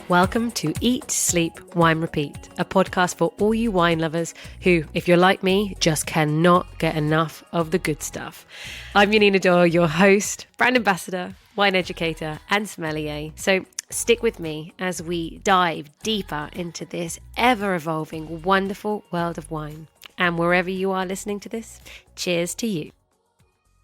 Welcome to Eat, Sleep, Wine, Repeat, a podcast for all you wine lovers who, if you're like me, just cannot get enough of the good stuff. I'm Janina, your host, brand ambassador, wine educator, and sommelier. So stick with me as we dive deeper into this ever-evolving, wonderful world of wine. And wherever you are listening to this, cheers to you.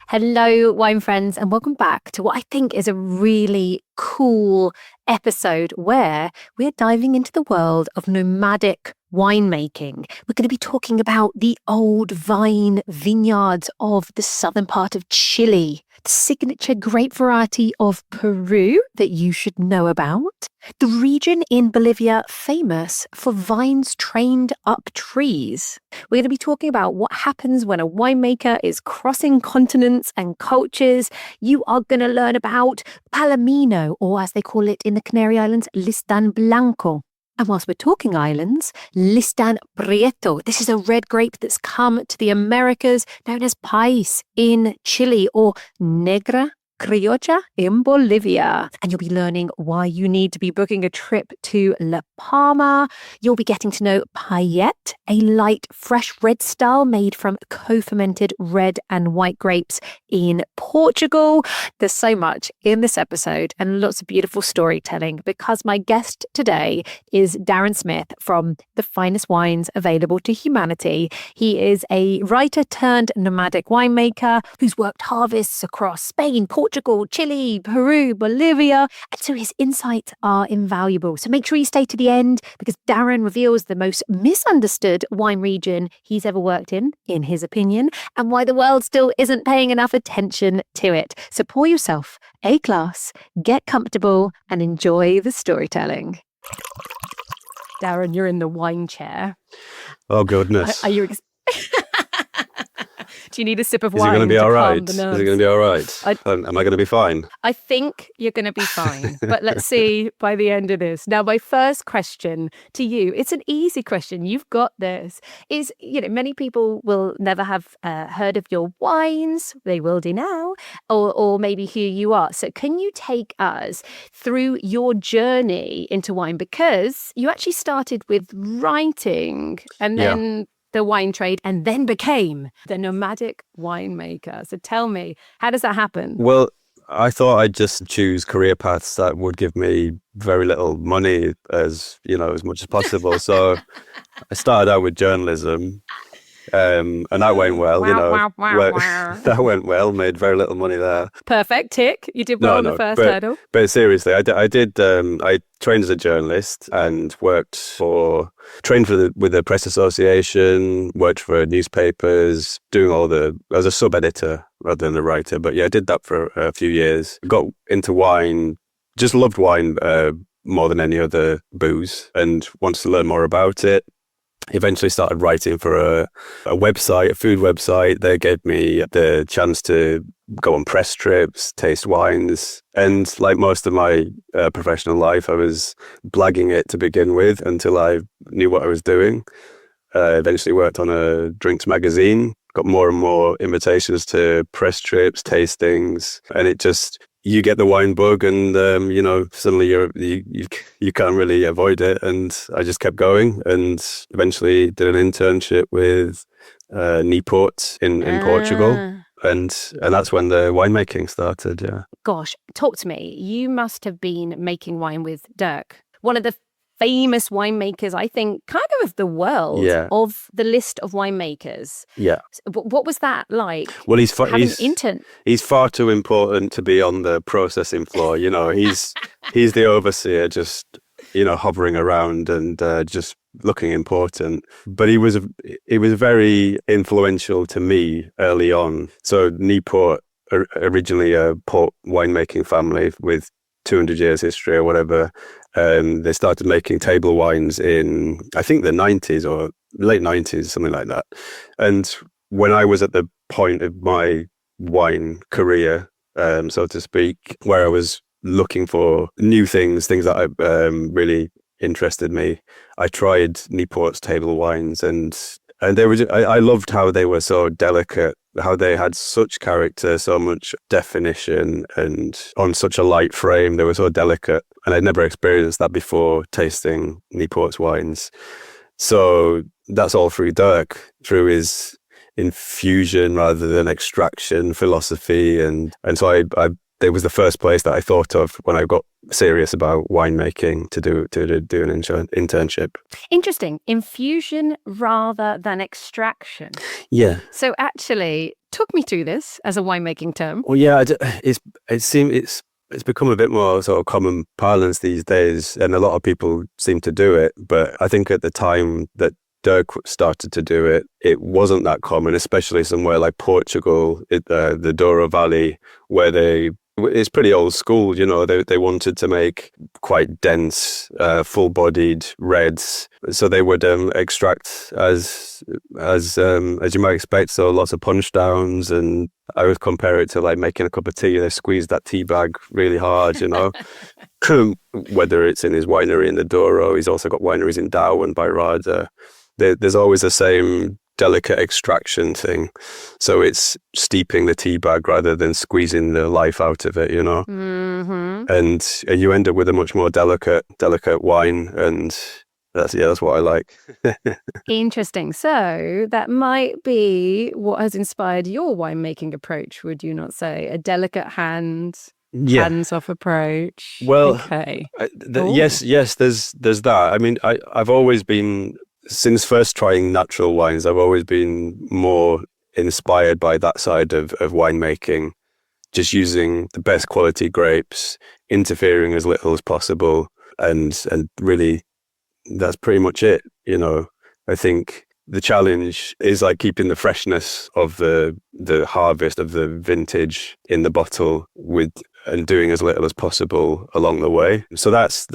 Hello, wine friends, and welcome back to what I think is a really cool episode where we're diving into the world of nomadic winemaking. We're going to be talking about the old vine vineyards of the southern part of Chile, the signature grape variety of Peru that you should know about, the region in Bolivia famous for vines trained up trees. We're going to be talking about what happens when a winemaker is crossing continents and cultures. You are going to learn about Palomino, or as they call it in the Canary Islands, Listán Blanco. And whilst we're talking islands, Listán Prieto. This is a red grape that's come to the Americas, known as País in Chile, or Negra Criolla in Bolivia. And you'll be learning why you need to be booking a trip to La Palma. You'll be getting to know Paillette, a light, fresh red style made from co-fermented red and white grapes in Portugal. There's so much in this episode and lots of beautiful storytelling because my guest today is Darren Smith from The Finest Wines Available to Humanity. He is a writer turned nomadic winemaker who's worked harvests across Spain, Portugal, Chile, Peru, Bolivia, and so his insights are invaluable. So make sure you stay to the end because Darren reveals the most misunderstood wine region he's ever worked in his opinion, and why the world still isn't paying enough attention to it. So pour yourself a glass, get comfortable, and enjoy the storytelling. Darren, you're in the wine chair. Oh, goodness. Are you... Do you need a sip of wine? Is it going to be all right? Is it going to be all right? Am I going to be fine? I think you're going to be fine, but let's see by the end of this. Now, my first question to you, it's an easy question. You've got this. Is, many people will never have heard of your wines. They will do now, or maybe who you are. So can you take us through your journey into wine? Because you actually started with writing and then the wine trade, and then became the nomadic winemaker. So tell me, how does that happen? Well, I thought I'd just choose career paths that would give me very little money as much as possible. So I started out with journalism, and that went well. That went well. Made very little money there. Perfect, tick. You did well on the first hurdle. But seriously, I trained as a journalist and trained with the press association, worked for newspapers, as a sub-editor rather than a writer. But yeah, I did that for a few years. Got into wine, just loved wine more than any other booze, and wanted to learn more about it. Eventually started writing for a website, a food website. They gave me the chance to go on press trips, taste wines. And like most of my professional life, I was blagging it to begin with until I knew what I was doing. Eventually worked on a drinks magazine, got more and more invitations to press trips, tastings. And it just... you get the wine bug, and suddenly you can't really avoid it. And I just kept going, and eventually did an internship with Niepoort in Portugal, and that's when the winemaking started. Yeah. Gosh, talk to me. You must have been making wine with Dirk, one of the famous winemakers, I think, kind of the world, of the list of winemakers. Yeah. What was that like? Well, he's far too important to be on the processing floor. He's the overseer, just hovering around and just looking important. But he was very influential to me early on. So Niepoort, originally a port winemaking family with 200 years history or whatever. They started making table wines in, I think, the 90s or late 90s, something like that. And when I was at the point of my wine career, so to speak, where I was looking for new things that really interested me, I tried Niepoort's table wines, and they were. I loved how they were so delicate how they had such character, so much definition, and on such a light frame. They were so delicate, and I'd never experienced that before tasting Niepoort's wines. So that's all through Dirk, through his infusion rather than extraction philosophy, and so I it was the first place that I thought of when I got serious about winemaking to do an internship. Interesting. Infusion rather than extraction. Yeah. So actually, talk me through this as a winemaking term. Well, yeah, it's become a bit more sort of common parlance these days, and a lot of people seem to do it. But I think at the time that Dirk started to do it, it wasn't that common, especially somewhere like Portugal, the Douro Valley, where it's pretty old school, you know. They wanted to make quite dense, full-bodied reds, so they would extract as you might expect. So lots of punch downs, and I would compare it to like making a cup of tea. They squeeze that tea bag really hard, you know. Whether it's in his winery in the Douro, he's also got wineries in Dow and Bayrada. There's always the same delicate extraction thing, so it's steeping the tea bag rather than squeezing the life out of it, you know. Mm-hmm. And you end up with a much more delicate wine, and that's what I like. Interesting. So that might be what has inspired your winemaking approach, would you not say? A delicate hands-off approach. Well, okay. Yes, there's that. I mean, I've always been, since first trying natural wines, I've always been more inspired by that side of winemaking, just using the best quality grapes, interfering as little as possible, and really that's pretty much it, you know. I think the challenge is like keeping the freshness of the harvest of the vintage in the bottle and doing as little as possible along the way. So that's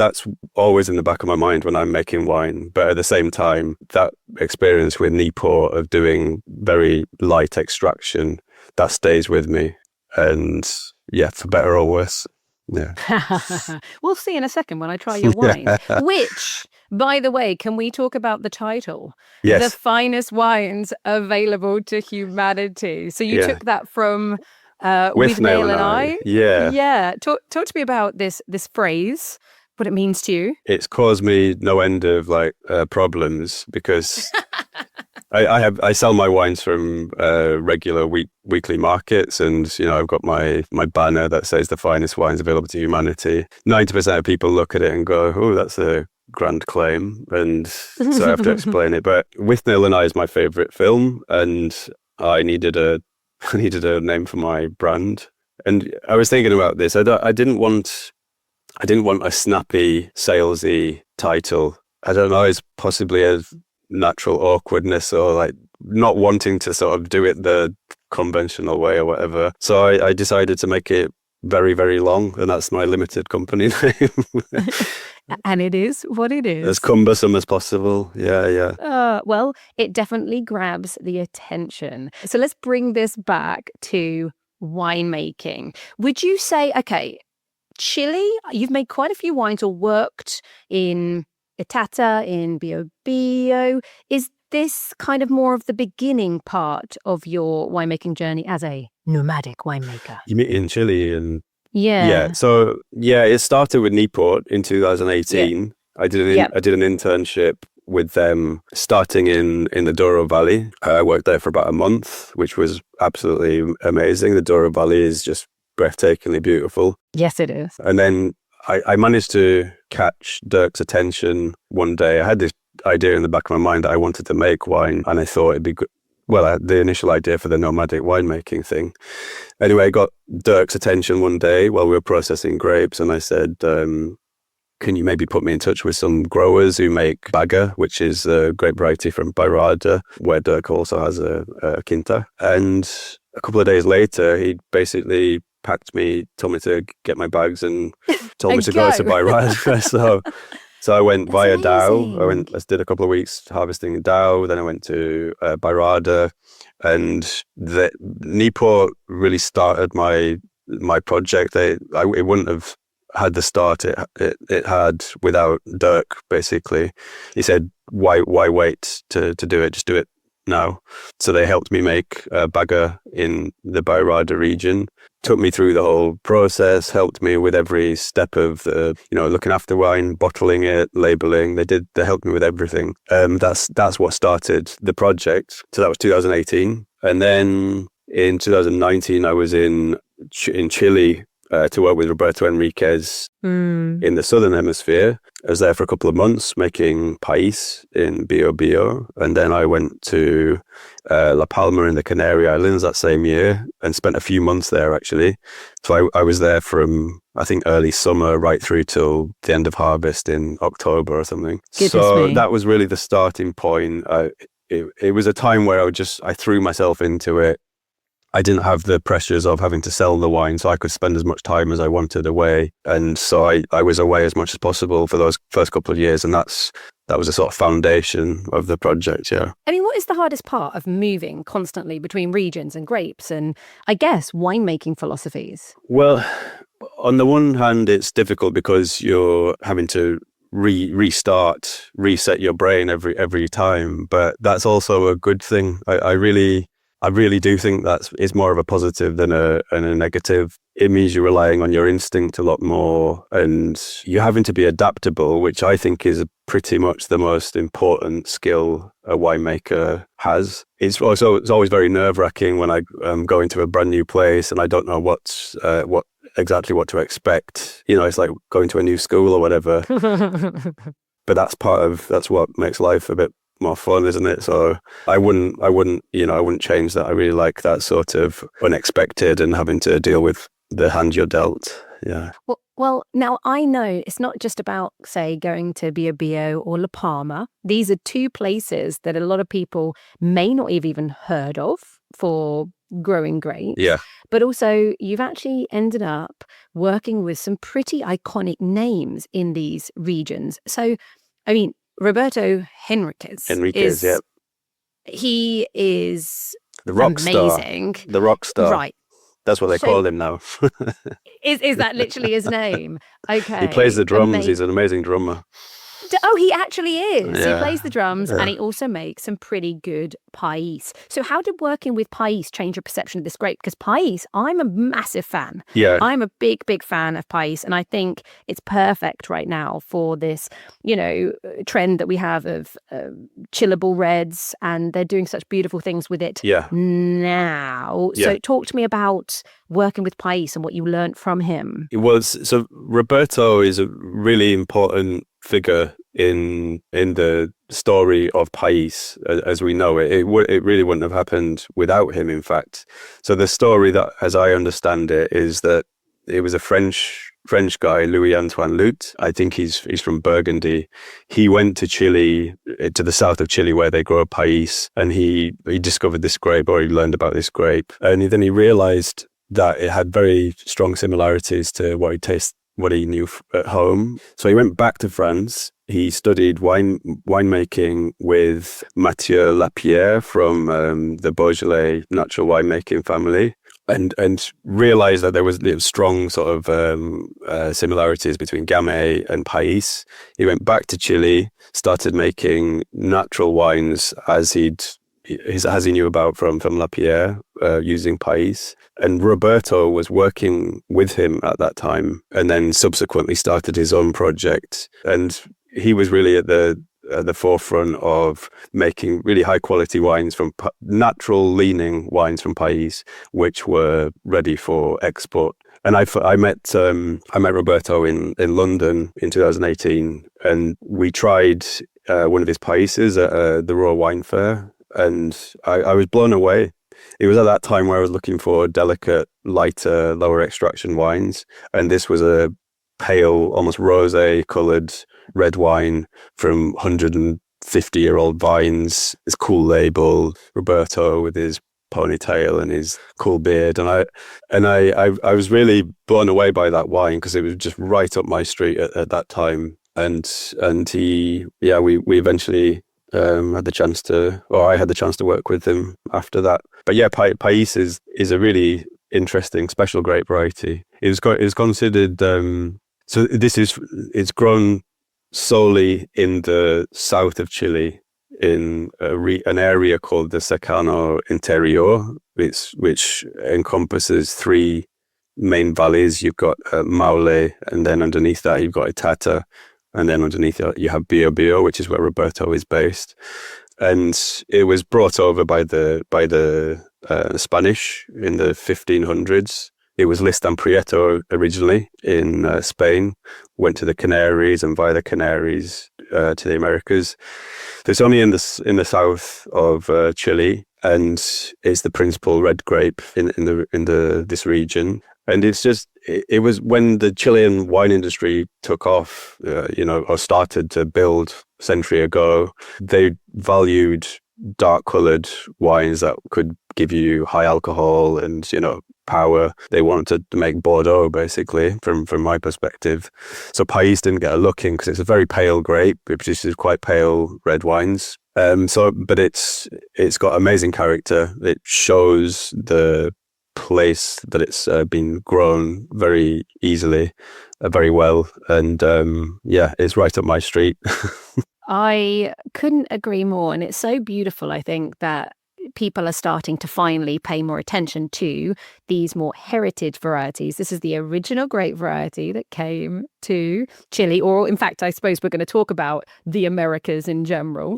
always in the back of my mind when I'm making wine. But at the same time, that experience with Niepoort of doing very light extraction, that stays with me. And yeah, for better or worse. Yeah. We'll see in a second when I try your wines. Which, by the way, can we talk about the title? Yes. The finest wines available to humanity. So you took that from With Nail and I. Yeah. Yeah. Talk to me about this phrase, what it means to you. It's caused me no end of problems because I sell my wines from regular weekly markets, and you know, I've got my banner that says the finest wines available to humanity. 90% of people look at it and go, "Oh, that's a grand claim," and so I have to explain it. But With Nail and I is my favorite film, and I needed a name for my brand. And I was thinking about this. I didn't want a snappy, salesy title. I don't know. It's possibly a natural awkwardness or like not wanting to sort of do it the conventional way or whatever. So I decided to make it very, very long, and that's my limited company name. And it is what it is. As cumbersome as possible. Yeah. Well, it definitely grabs the attention. So let's bring this back to winemaking. Would you say, okay, Chile, you've made quite a few wines or worked in Itata, in Bío Bío. Is this kind of more of the beginning part of your winemaking journey as a nomadic winemaker? You mean in Chile? And yeah. Yeah. So yeah, it started with Niepoort in 2018. Yeah. I did an internship with them starting in the Douro Valley. I worked there for about a month, which was absolutely amazing. The Douro Valley is just breathtakingly beautiful. Yes, it is. And then I managed to catch Dirk's attention one day. I had this idea in the back of my mind that I wanted to make wine, and I thought it'd be good. Well, I had the initial idea for the nomadic winemaking thing. Anyway, I got Dirk's attention one day while we were processing grapes, and I said, can you maybe put me in touch with some growers who make Baga, which is a grape variety from Bayrada, where Dirk also has a quinta. And a couple of days later, he basically packed me, told me to get my bags and told me to go to Bayrada. So I went via Dow. I did a couple of weeks harvesting in Dow. Then I went to Bayrada, and the Niepoort really started my project. It wouldn't have had the start it had without Dirk. Basically, he said, "Why wait to do it? Just do it now. So they helped me make a bagger in the Bairrada region, took me through the whole process, helped me with every step of the, looking after wine, bottling it, labeling. They helped me with everything. That's what started the project. So that was 2018. And then in 2019, I was in Chile to work with Roberto Enriquez in the Southern Hemisphere. I was there for a couple of months making País in Bío Bío. And then I went to La Palma in the Canary Islands that same year and spent a few months there, actually. So I was there from, I think, early summer right through till the end of harvest in October or something. That was really the starting point. It was a time where I threw myself into it. I didn't have the pressures of having to sell the wine, so I could spend as much time as I wanted away. And so I was away as much as possible for those first couple of years. And that was a sort of foundation of the project, yeah. I mean, what is the hardest part of moving constantly between regions and grapes and, I guess, winemaking philosophies? Well, on the one hand, it's difficult because you're having to reset your brain every time. But that's also a good thing. I really do think that it's more of a positive than a negative. It means you're relying on your instinct a lot more and you're having to be adaptable, which I think is pretty much the most important skill a winemaker has. It's always very nerve-wracking when I go into a brand new place and I don't know what to expect. It's like going to a new school or whatever. But that's what makes life a bit more fun, isn't it? So I wouldn't change that. I really like that sort of unexpected and having to deal with the hand you're dealt. Yeah. Well, now I know it's not just about, say, going to Bío Bío or La Palma. These are two places that a lot of people may not have even heard of for growing grapes. Yeah. But also you've actually ended up working with some pretty iconic names in these regions. So, I mean, Roberto Henriquez, yeah. He is the rock amazing. Star. The rock star. Right. That's what they call him now. Is that literally his name? Okay. He plays the drums. He's an amazing drummer. Oh, he actually is. Yeah. He plays the drums and he also makes some pretty good País. So how did working with País change your perception of this grape? Because País, I'm a massive fan. Yeah. I'm a big, big fan of País. And I think it's perfect right now for this, trend that we have of chillable reds. And they're doing such beautiful things with it now. So talk to me about working with País and what you learned from him. So Roberto is a really important figure in the story of País as we know it. It really wouldn't have happened without him, in fact. So the story, that as I understand it, is that it was a French guy, Louis Antoine Lut. I think he's from Burgundy. He went to Chile, to the south of Chile where they grow País, and he discovered this grape, or he learned about this grape, and then he realized that it had very strong similarities to what he knew at home. So he went back to France. He studied winemaking with Mathieu Lapierre from the Beaujolais natural winemaking family, and realized that there was strong sort of similarities between Gamay and País. He went back to Chile, started making natural wines as he knew about from Lapierre, using País. And Roberto was working with him at that time, and then subsequently started his own project. And he was really at the forefront of making really high quality wines from natural leaning wines from País, which were ready for export. And I met Roberto in London in 2018, and we tried one of his Países at the Raw Wine Fair. And I was blown away. It was at that time where I was looking for delicate, lighter, lower extraction wines. And this was a pale, almost rosé coloured red wine from 150-year-old vines. This cool label, Roberto with his ponytail and his cool beard. And I was really blown away by that wine because it was just right up my street at that time. And we eventually had the chance to, or I had the chance to work with him after that. But yeah, País is a really interesting, special grape variety. It was considered, it's grown solely in the south of Chile, in an area called the Secano Interior, which encompasses three main valleys. You've got Maule, and then underneath that you've got Itata, and then underneath that you have Bío Bío, which is where Roberto is based. And it was brought over by the Spanish in the 1500s. It was Listán Prieto originally in Spain, went to the Canaries, and via the Canaries to the Americas. It's only in the south of Chile, and it's the principal red grape in this region. And it's just, it was when the Chilean wine industry took off, or started to build a century ago, they valued dark-coloured wines that could give you high alcohol and, power. They wanted to make Bordeaux, basically, from my perspective. So País didn't get a look in because it's a very pale grape. It produces quite pale red wines. But it's got amazing character. It shows the place that it's been grown very easily, very well. And it's right up my street. I couldn't agree more. And it's so beautiful, I think, that people are starting to finally pay more attention to these more heritage varieties. This is the original grape variety that came to Chile, or in fact, I suppose we're going to talk about the Americas in general,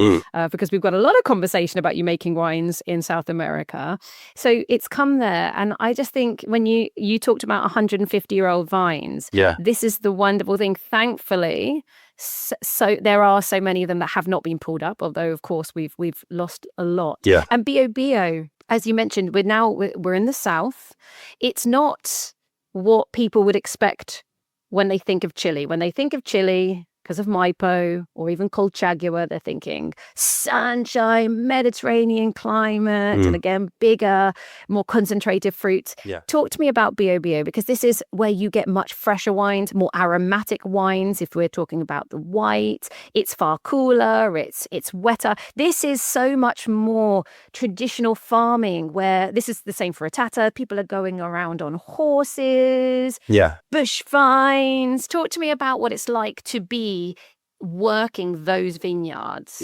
because we've got a lot of conversation about you making wines in South America. So it's come there. And I just think when you talked about 150-year-old vines, this is the wonderful thing. Thankfully, so there are so many of them that have not been pulled up, although of course we've lost a lot. And Bío Bío, as you mentioned, we're in the south. It's not what people would expect when they think of Chile. When they think of Chile, because of Maipo or even Colchagua, they're thinking sunshine, Mediterranean climate, and again, bigger, more concentrated fruits. Talk to me about Bío Bío, because this is where you get much fresher wines, more aromatic wines. If we're talking about the white, it's far cooler, it's wetter. This is so much more traditional farming, where this is the same for Itata. People are going around on horses, bush vines. Talk to me about what it's like to be working those vineyards.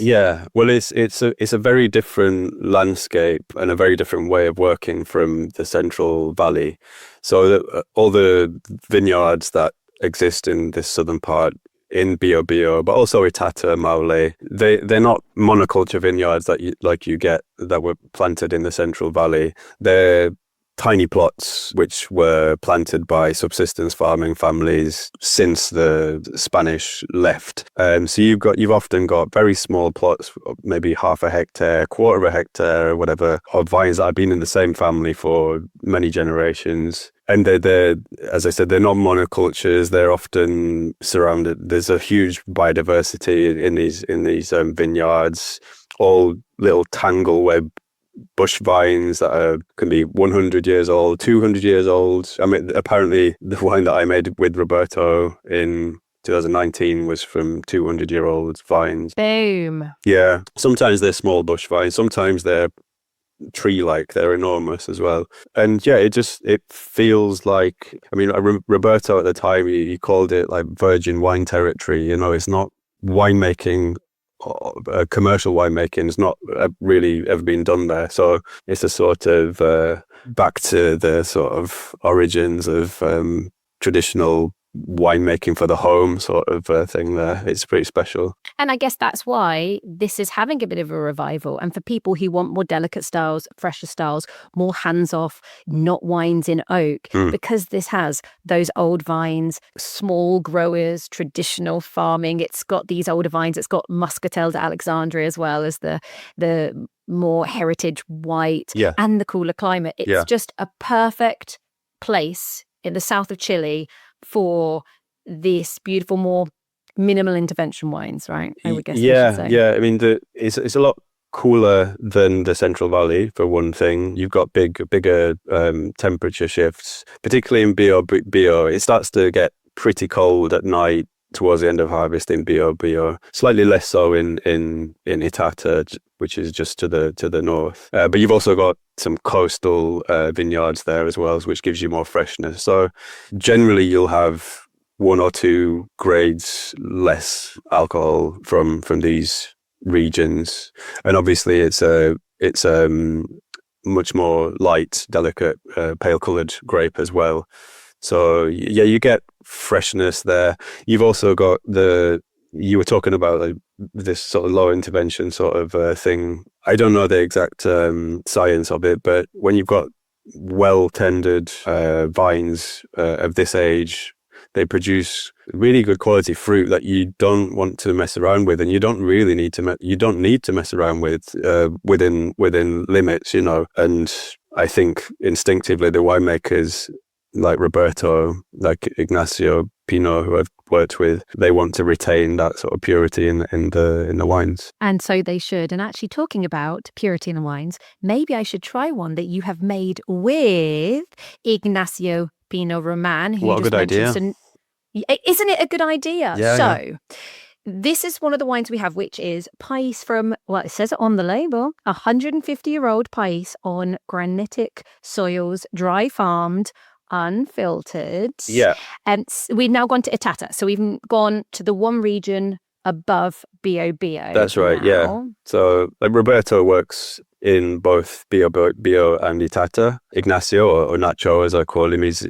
Well, it's a very different landscape and a very different way of working from the Central Valley. So all the vineyards that exist in this southern part, in Bío Bío, but also Itata, Maule, they're not monoculture vineyards that you get that were planted in the Central Valley. They're tiny plots which were planted by subsistence farming families since the Spanish left. So you've often got very small plots, maybe half a hectare, quarter of a hectare, whatever, of vines that have been in the same family for many generations. And they're, as I said, they're not monocultures. They're often surrounded. There's a huge biodiversity in these vineyards, all little tangle web bush vines that can be 100 years old, 200 years old. I mean, apparently the wine that I made with Roberto in 2019 was from 200-year-old vines. Boom. Yeah. Sometimes they're small bush vines. Sometimes they're tree-like. They're enormous as well. And it feels like, I mean, Roberto at the time, he called it like virgin wine territory. It's not winemaking. Commercial winemaking has not really ever been done there, so it's a sort of back to the sort of origins of traditional winemaking for the home sort of thing there. It's pretty special. And I guess that's why this is having a bit of a revival. And for people who want more delicate styles, fresher styles, more hands-off, not wines in oak, because this has those old vines, small growers, traditional farming. It's got these older vines. It's got Muscatel de Alexandria as well as the more heritage white and the cooler climate. It's just a perfect place in the south of Chile for this beautiful, more minimal intervention wines, right? I would guess. Yeah. I mean, it's a lot cooler than the Central Valley, for one thing. You've got bigger temperature shifts, particularly in Bío Bío. It starts to get pretty cold at night towards the end of harvest in Bío Bío. Slightly less so in Itata, which is just to the north. But you've also got some coastal vineyards there as well, which gives you more freshness. So generally you'll have 1 or 2 grades less alcohol from these regions, and obviously it's much more light, delicate, pale-coloured grape as well. So yeah, you get freshness there. You've also got you were talking about like, this sort of low intervention sort of thing. I don't know the exact science of it, but when you've got well-tended vines of this age, they produce really good quality fruit that you don't want to mess around with, and you don't really need to. You don't need to mess around with within limits, you know. And I think instinctively the winemakers like Roberto, like Ignacio Pino, who I've worked with, they want to retain that sort of purity in the wines. And so they should. And actually, talking about purity in the wines, maybe I should try one that you have made with Ignacio Pino Roman. Who What a good idea. Isn't it a good idea? Yeah, so this is one of the wines we have, which is País from, well, it says it on the label, 150-year-old País on granitic soils, dry farmed, unfiltered. Yeah. And we've now gone to Itata. So we've gone to the one region above Bío Bío. That's right, now. yeah. So like Roberto works in both Bío Bío and Itata. Ignacio, or Nacho as I call him, he's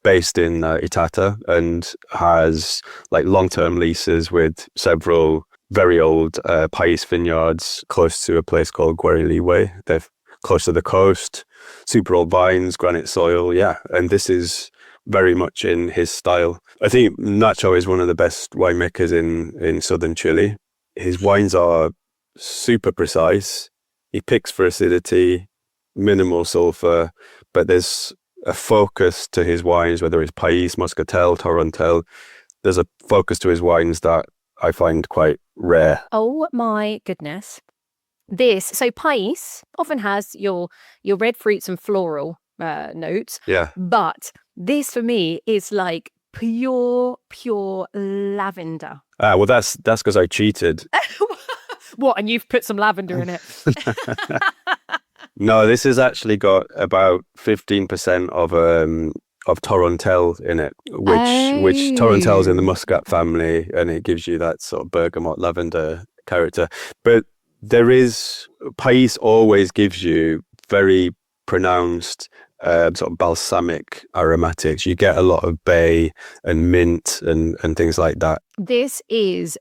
based in Itata and has like long-term leases with several very old País vineyards close to a place called Guariliwe. They're close to the coast, super old vines, granite soil, yeah. And this is very much in his style. I think Nacho is one of the best winemakers in southern Chile. His wines are super precise. He picks for acidity, minimal sulfur, but there's a focus to his wines, whether it's País, Moscatel, Torrontel. There's a focus to his wines that I find quite rare. Oh my goodness. So País often has your red fruits and floral notes. Yeah. But this for me is like pure lavender. Well, that's because I cheated. What? And you've put some lavender in it? No, this has actually got about 15% of Torrontel in it, which Torrontel's in the Muscat family, and it gives you that sort of bergamot lavender character. But País always gives you very pronounced sort of balsamic aromatics. You get a lot of bay and mint and things like that. This is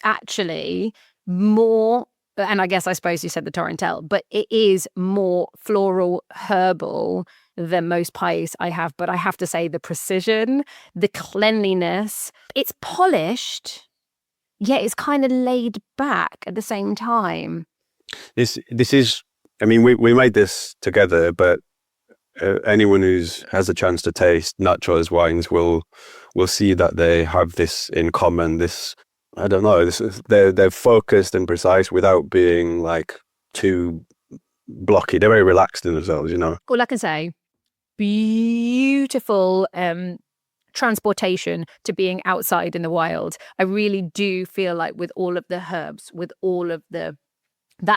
actually more, and I suppose you said the Torrontel, but it is more floral, herbal than most País I have. But I have to say the precision, the cleanliness, it's polished. Yeah, it's kind of laid back at the same time. This is, I mean, we made this together, but anyone has a chance to taste Nacho's wines will see that they have this in common. This, I don't know, they're focused and precise without being like too blocky. They're very relaxed in themselves, you know. All I can say, beautiful transportation to being outside in the wild. I really do feel like with all of the herbs, with all of that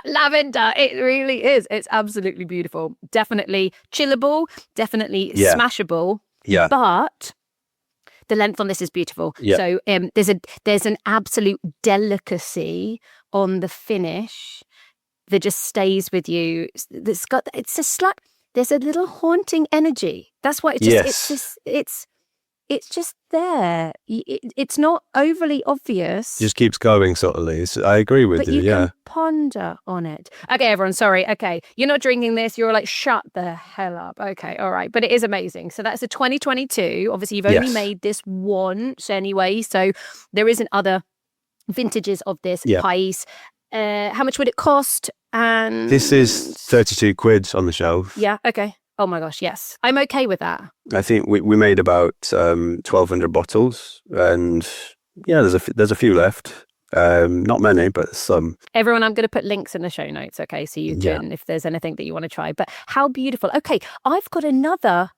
lavender, it really is. It's absolutely beautiful. Definitely chillable, definitely smashable. Yeah. But the length on this is beautiful. Yeah. So there's an absolute delicacy on the finish that just stays with you. There's a little haunting energy. That's why it's just there. It's not overly obvious. Just keeps going subtly. I agree with you. But you can ponder on it. Okay, everyone, sorry. Okay, you're not drinking this. You're like, shut the hell up. Okay, all right. But it is amazing. So that's a 2022. Obviously, you've only made this once anyway. So there isn't other vintages of this País. How much would it cost? And this is 32 quid on the shelf. Yeah, okay. Oh my gosh, yes. I'm okay with that. I think we made about 1,200 bottles, and there's a few left. Not many, but some. Everyone, I'm going to put links in the show notes, okay? So you can, if there's anything that you want to try. But how beautiful. Okay, I've got another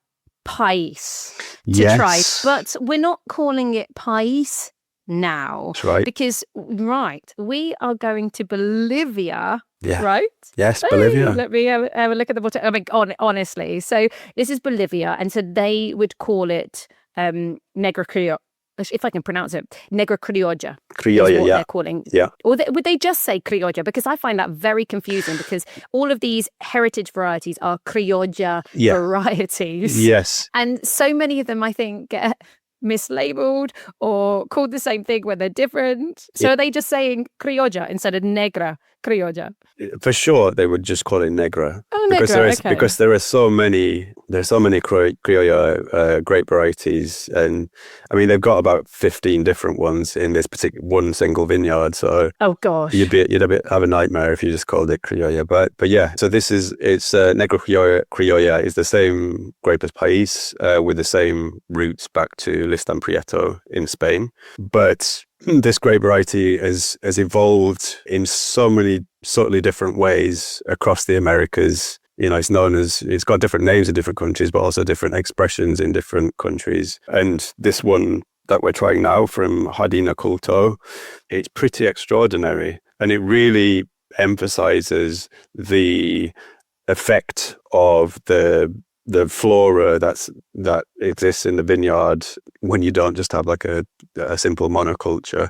País to try, but we're not calling it País now. That's right. Because, we are going to Bolivia. Yeah. Right? Yes, Bolivia. Let me have a look at the bottle. I mean, honestly. So this is Bolivia. And so they would call it Negra Criolla. if I can pronounce it, Negra Criolla. Criolla, is what yeah. they're calling. Yeah. Or would they just say Criolla? Because I find that very confusing because all of these heritage varieties are Criolla varieties. Yes. And so many of them, I think, get mislabeled or called the same thing when they're different. So are they just saying Criolla instead of Negra Criolla? For sure, they would just call it Negra. Oh, Because there are so many Criolla grape varieties, and I mean they've got about 15 different ones in this particular one single vineyard. So oh gosh, you'd have a nightmare if you just called it Criolla. But yeah, so it's Negra Criolla is the same grape as País, with the same roots back to Listán Prieto in Spain, but this grape variety has evolved in so many subtly different ways across the Americas. You know, it's got different names in different countries, but also different expressions in different countries. And this one that we're trying now from Jardín Oculto, it's pretty extraordinary. And it really emphasizes the effect of the flora that exists in the vineyard when you don't just have like a simple monoculture.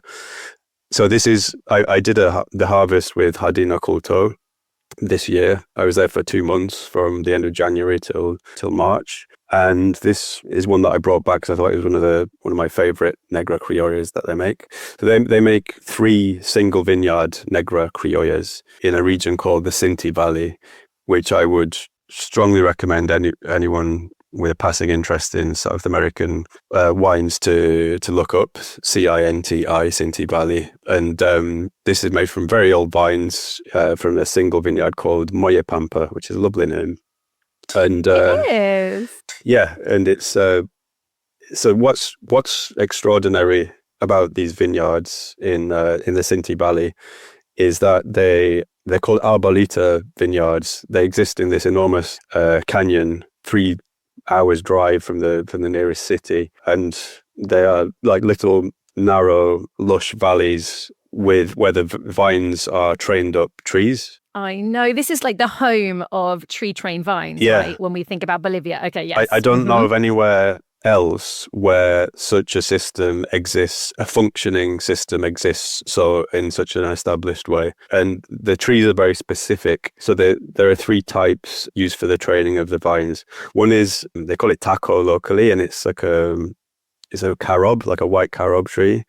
So this is I did the harvest with Jardín Oculto this year. I was there for 2 months from the end of January till March, and this is one that I brought back because I thought it was one of my favorite Negra Criollas that they make. So they make 3 single vineyard Negra Criollas in a region called the Cinti Valley, which I would strongly recommend anyone with a passing interest in South American wines to look up. Cinti, Cinti Valley. And this is made from very old vines from a single vineyard called Molle Pampa, which is a lovely name. And it is. Yeah, and it's so what's extraordinary about these vineyards in the Cinti Valley is that they're called arbolita vineyards. They exist in this enormous canyon, 3 hours drive from the nearest city, and they are like little narrow, lush valleys where the vines are trained up trees. I know. This is like the home of tree-trained vines, right? When we think about Bolivia. Okay, yes. I don't know of anywhere else where such a system exists, a functioning system exists so in such an established way. And the trees are very specific. So there are 3 types used for the training of the vines. One is, they call it taco locally, and it's like it's a carob, like a white carob tree.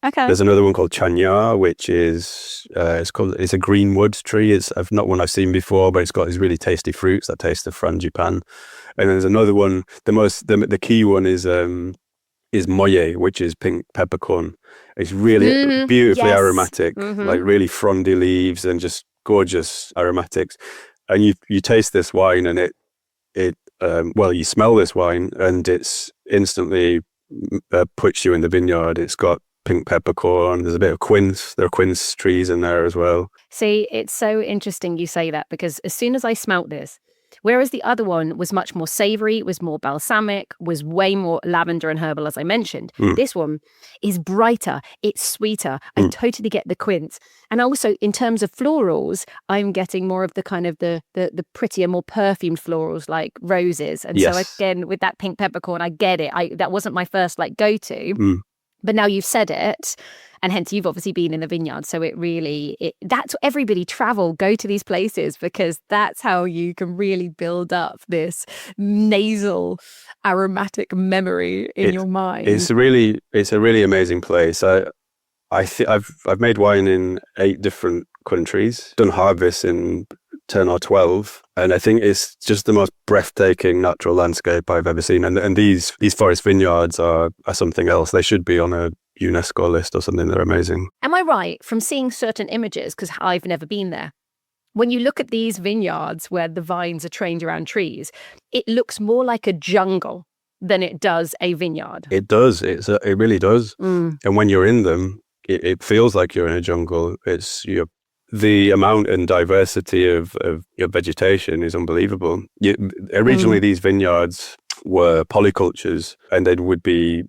Okay. There's another one called chañar, which is it's a greenwood tree. It's not one I've seen before, but it's got these really tasty fruits that taste of frangipane. And there's another one. The key one is molle, which is pink peppercorn. It's really beautifully aromatic, like really frondy leaves and just gorgeous aromatics. And you taste this wine, and you smell this wine, and it's instantly puts you in the vineyard. It's got pink peppercorn. There's a bit of quince. There are quince trees in there as well. See, it's so interesting you say that, because as soon as I smelt this, whereas the other one was much more savory, was more balsamic, was way more lavender and herbal, as I mentioned, this one is brighter, it's sweeter. I totally get the quince. And also, in terms of florals, I'm getting more of the kind of the prettier, more perfumed florals like roses. And so again, with that pink peppercorn, I get it. That wasn't my first go-to. But now you've said it, and hence you've obviously been in the vineyard. So that's everybody go to these places, because that's how you can really build up this nasal aromatic memory in your mind. It's a really amazing place. I've made wine in 8 different countries, done harvests in 10 or 12, and I think it's just the most breathtaking natural landscape I've ever seen. And these forest vineyards are something else. They should be on a UNESCO list or something. They're amazing. Am I right from seeing certain images, because I've never been there, when you look at these vineyards where the vines are trained around trees, it looks more like a jungle than it does a vineyard? It does. It really does. And when you're in them, it feels like you're in a jungle. The amount and diversity of your vegetation is unbelievable. Originally, these vineyards were polycultures, and they'd be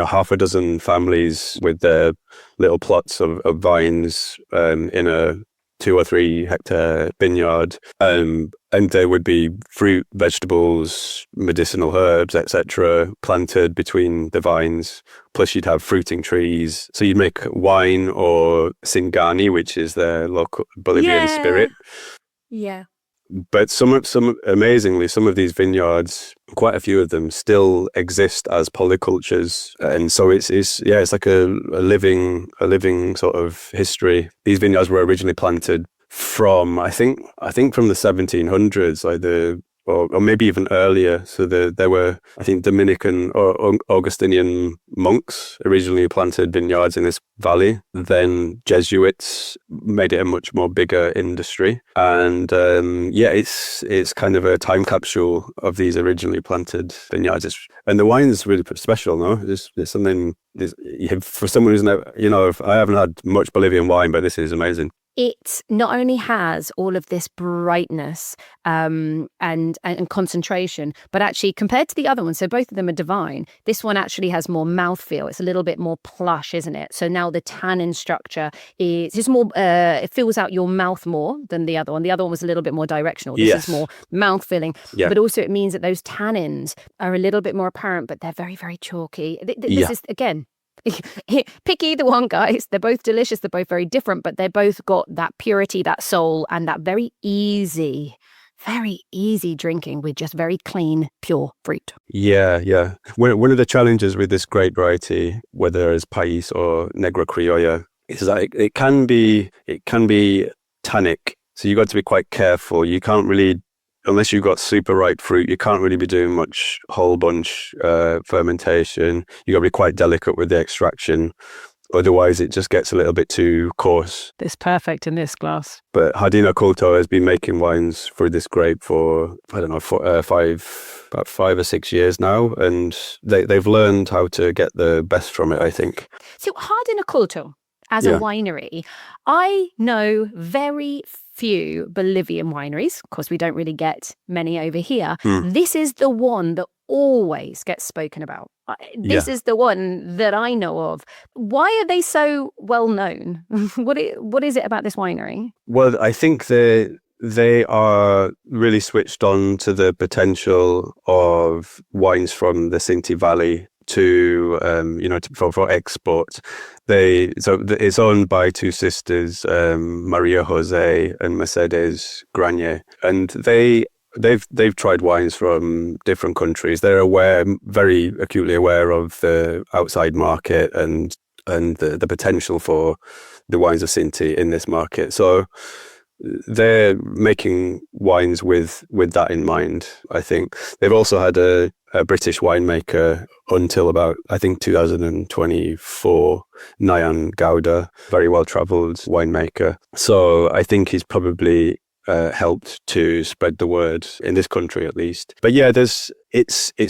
half a dozen families with their little plots of vines in 2 or 3 hectare vineyard. And there would be fruit, vegetables, medicinal herbs, etc., planted between the vines. Plus, you'd have fruiting trees. So you'd make wine or Singani, which is their local Bolivian spirit. Yeah. But amazingly, some of these vineyards, quite a few of them, still exist as polycultures, and so it's like a living sort of history. These vineyards were originally planted from I think from the 1700s, like or maybe even earlier. So there were, I think, Dominican or Augustinian monks originally planted vineyards in this valley. Then Jesuits made it a much more bigger industry. And it's kind of a time capsule of these originally planted vineyards. And the wine is really special, no? It's something, for someone who's never, I haven't had much Bolivian wine, but this is amazing. It not only has all of this brightness and concentration, but actually compared to the other one, so both of them are divine, this one actually has more mouthfeel. It's a little bit more plush, isn't it? So now the tannin structure is just more, it fills out your mouth more than the other one. The other one was a little bit more directional. This is more mouth-filling. Yeah. But also it means that those tannins are a little bit more apparent, but they're very, very chalky. This is, again... Pick either one, guys. They're both delicious. They're both very different, but they've both got that purity, that soul, and that very easy drinking with just very clean, pure fruit. Yeah. One of the challenges with this grape variety, whether it's País or Negra Criolla, is that it can be tannic. So you got to be quite careful. You can't really, unless you've got super ripe fruit, you can't really be doing much whole bunch fermentation. You got to be quite delicate with the extraction. Otherwise, it just gets a little bit too coarse. It's perfect in this glass. But Jardín Oculto has been making wines for this grape for, I don't know, about 5 or 6 years now. And they've learned how to get the best from it, I think. So Jardín Oculto, as a winery, I know very few Bolivian wineries. Of course, we don't really get many over here. This is the one that always gets spoken about. This is the one that I know of. Why are they so well known? What is it about this winery? Well, I think they are really switched on to the potential of wines from the Cinti Valley to for export. It's owned by 2 sisters, Maria Jose and Mercedes Granier, and they've tried wines from different countries. They're very acutely aware of the outside market and the potential for the wines of Cinti in this market. So they're making wines with that in mind, I think. They've also had a British winemaker until about, I think, 2024, Nayan Gouda, very well-travelled winemaker. So I think he's probably helped to spread the word in this country, at least. But yeah, it's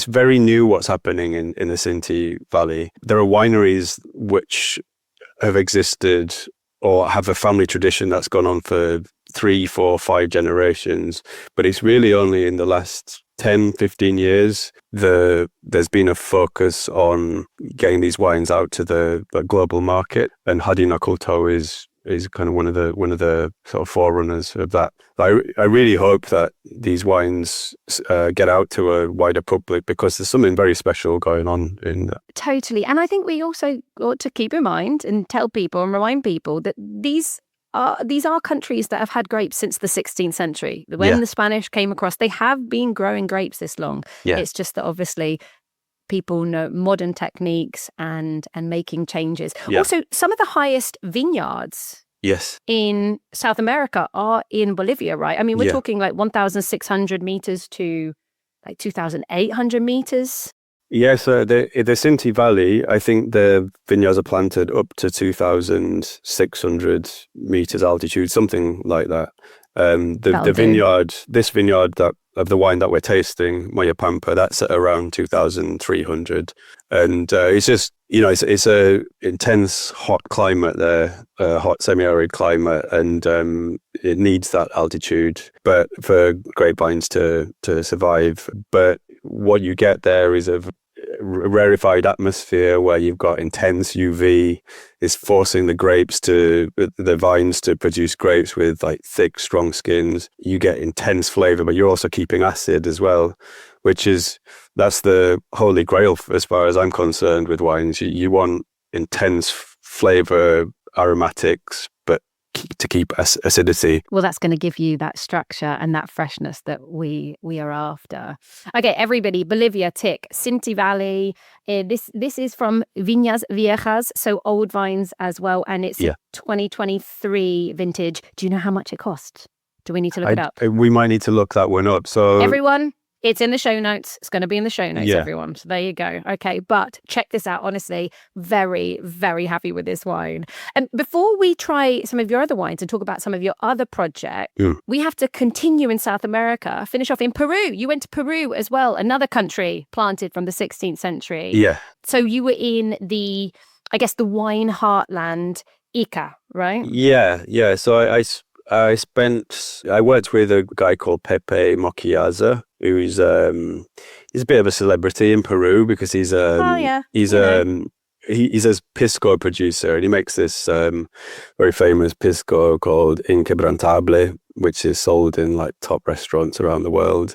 very new what's happening in the Cinti Valley. There are wineries which have existed or have a family tradition that's gone on for 3, 4, 5 generations, but it's really only in the last 10, 15 years there's been a focus on getting these wines out to the global market, and Jardín Oculto is kind of one of the sort of forerunners of that. I really hope that these wines get out to a wider public, because there's something very special going on in that. Totally. And I think we also ought to keep in mind and tell people and remind people that these are countries that have had grapes since the 16th century. When the Spanish came across, they have been growing grapes this long. Yeah. It's just that obviously people know modern techniques and making changes. Yeah. Also, some of the highest vineyards in South America are in Bolivia, right? I mean, we're talking like 1,600 meters to like 2,800 meters. Yes, the Cinti Valley, I think the vineyards are planted up to 2,600 meters altitude, something like that. This vineyard that of the wine that we're tasting, Moya Pampa, that's at around 2,300, and it's just it's a intense hot climate there, hot semi-arid climate, and it needs that altitude, but for grapevines to survive. But what you get there is rarefied atmosphere where you've got intense UV is forcing the vines to produce grapes with like thick, strong skins. You get intense flavor, but you're also keeping acid as well, that's the holy grail as far as I'm concerned with wines. You want intense flavor, aromatics, but to keep acidity. Well, that's going to give you that structure and that freshness that we are after. Okay, everybody, Bolivia, tick. Cinti Valley. This is from Viñas Viejas, so old vines as well, and it's a 2023 vintage. Do you know how much it cost? Do we need to look it up? We might need to look that one up. So everyone, it's in the show notes. It's going to be in the show notes, everyone. So there you go. Okay, but check this out. Honestly, very, very happy with this wine. And before we try some of your other wines and talk about some of your other projects, we have to continue in South America, finish off in Peru. You went to Peru as well, another country planted from the 16th century. Yeah. So you were in the wine heartland, Ica, right? Yeah. So I worked with a guy called Pepe Moquiaza, who's he's a bit of a celebrity in Peru because he's a pisco producer, and he makes this very famous pisco called Inquebrantable, which is sold in like top restaurants around the world.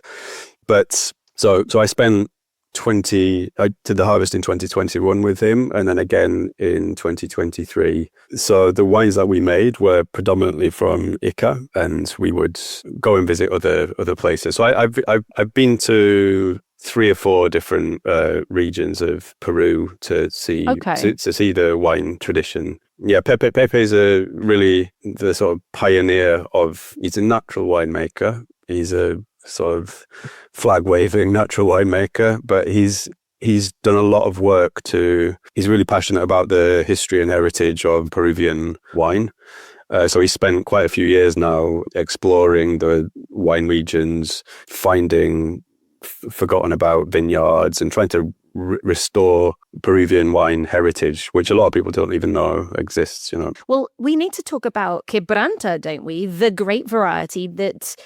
But so I spent I did the harvest in 2021 with him, and then again in 2023. So the wines that we made were predominantly from Ica, and we would go and visit other places. So I've been to 3 or 4 different regions of Peru to see to see the wine tradition. Yeah, Pepe is really the sort of pioneer he's a natural winemaker. He's a sort of flag-waving natural winemaker, but he's done a lot of work he's really passionate about the history and heritage of Peruvian wine. So he spent quite a few years now exploring the wine regions, finding forgotten about vineyards and trying to restore Peruvian wine heritage, which a lot of people don't even know exists, Well, we need to talk about Quebranta, don't we? The grape variety that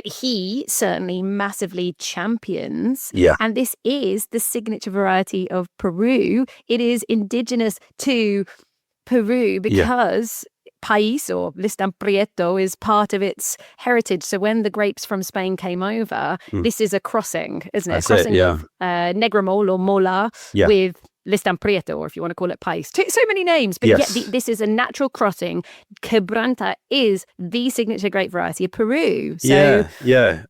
he certainly massively champions. Yeah. And this is the signature variety of Peru. It is indigenous to Peru because País, or Listán Prieto, is part of its heritage. So when the grapes from Spain came over, this is a crossing, isn't it? That's crossing of Negramol or Mola with Listán Prieto, or if you want to call it País. So many names, but this is a natural crossing. Quebranta is the signature grape variety of Peru. So